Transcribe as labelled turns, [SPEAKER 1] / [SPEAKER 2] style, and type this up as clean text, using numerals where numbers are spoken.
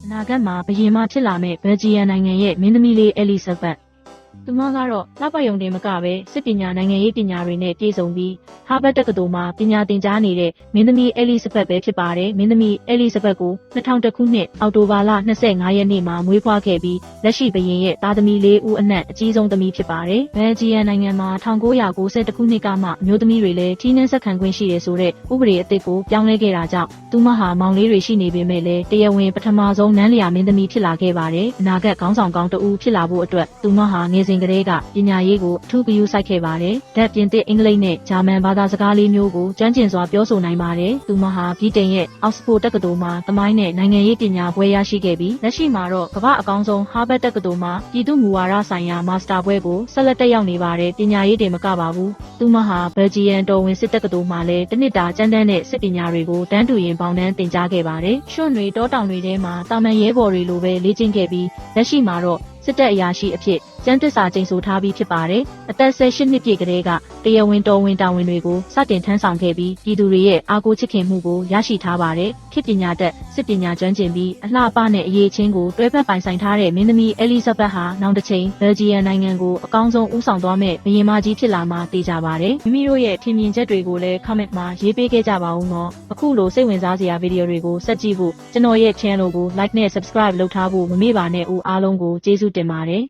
[SPEAKER 1] အနာဂတ်မှာဘုရင်မဖြစ်လာမဲ့ဘယ်လ်ဂျီယံနိုင်ငံရဲ့မင်းသမီးလေးအဲလီဇဘတ်သူမကတော့လှပယုံတင်မကပဲစစ်ပညာနိုင်ငံရေးပညာတွေနဲ့ပြည့်စုံပြီးဟာဗတ်တက္ကသိုလ်မှာပညာသင်ကြားနေတဲ့မင်းသမီးအဲလီဇဘတ်ပဲဖြစ်ပါတယ်။မင်းသမီးအဲလီဇဘတ်ကို2001ခုနှစ်အောက်တိုဘာလ25ရက်နေ့မှာမွေးဖွားခဲ့ပြီးလက်ရှိဘုရင်ရဲ့သားသမီး4ဦးအနက်အကြီးဆုံးသမီးဖြစ်ပါတယ်။ဘယ်လ်ဂျီယံနိုင်ငံမှာ1990ခုနှစ်ကမှအမျိုးသမီးတွေလည်းထီးနှင်းဆက်ခံခွင့်ရှိတယ်ဆိုတဲ့ဥပဒေအသစ်ကိုပြောင်းလဲခဲ့တာကြောင့်သူမဟာမောင်လေးတွေရှိနေပေမဲ့လည်းတရားဝင်ပထမဆုံးနန်းလျာမင်းသမီးဖြစ်လာခဲ့ပါတယ်။အနာဂတ်ခေါင်းဆောင်ကောင်းတဦးဖြစ်လာဖို့အတွက်သူမဟာငယ်စဉ်ကတည်းကပညာရေးကိုအထူးဂရုစိုက်ခဲ့ပါတယ်။ဓာတ်ပြင်သစ်အင်္ဂလိပ်နဲ့ဂျာမန်ဘာသာစကားလေးမျိုးကိုကျွမ်းကျင်စွာပြောဆိုနိုင်ပါတယ်။သူမဟာဗြိတိန်ရဲ့အောက်စဖို့တက္ကသိုလ်မှာသမိုင်းနဲ့နိုင်ငံရေးပညာဘွဲ့ရရှိခဲ့ပြီးလက်ရှိမှာတော့ကမ္ဘာအကောင်းဆုံးဟာဗတ်တက္ကသိုလ်မှာပြည်သူ့မူဝါဒဆိုင်ရာမာစတာဘွဲ့ကိုဆက်လက်တက်ရောက်နေပါတယ်။ပညာရေးတင်မကပါဘူး။သူမဟာဘယ်လ်ဂျီယံတော်ဝင်စစ်တက္ကသိုလ်မှာလည်းတစ်နှစ်တာကျမ်းတမ်းတဲ့စစ်ပညာတွေကိုတန်းတူရင်ပေါင်းတန်းသင်ကြားခဲ့ပါတယ်။ရွှွန့်တွေတောတောင်တွေထဲမှာတာမန်ရဲဘော်တွေလိုပဲလေ့ကျင့်ခဲ့ပြီးလက်ရှိမှာတော့စစ်တပ်အရာရှိအဖြစ်ကျန်းသစ္စာကျိန်ဆိုထားပြီးဖြစ်ပါတယ်။အသက်18နှစ်ပြည့်ကလေးကတရားဝင်တော်ဝင်တာဝန်တွေကိုစတင်ထမ်းဆောင်ခဲ့ပြီးပြည်သူတွေရဲ့အားကိုးချစ်ခင်မှုကိုရရှိထားပါတယ်။ခေတ်ပညာတတ်စစ်ပညာကျွမ်းကျင်ပြီးအလှပနဲ့အရေးချင်းကိုတွဲဖက်ပိုင်ဆိုင်ထားတဲ့မင်းသမီးအဲလီဇဘတ်ဟာနောက်တစ်ချိန်ဘယ်လ်ဂျီယံနိုင်ငံကိုအကောင်းဆုံးဦးဆောင်သွားမဲ့ဘုရင်မကြီးဖြစ်လာမှာသိကြပါတယ်။မိမိတို့ရဲ့ထင်မြင်ချက်တွေကိုလည်း comment မှာရေးပေးခဲ့ကြပါဦးနော်။အခုလိုစိတ်ဝင်စားစရာဗီဒီယိုတွေကိုဆက်ကြည့်ဖို့ကျွန်တော်ရဲ့ channel ကို like နဲ့ subscribe လုပ်ထားဖို့မမေ့ပါနဲ့ဦးအားလုံးကိုကျေးဇူးတင်ပါတယ်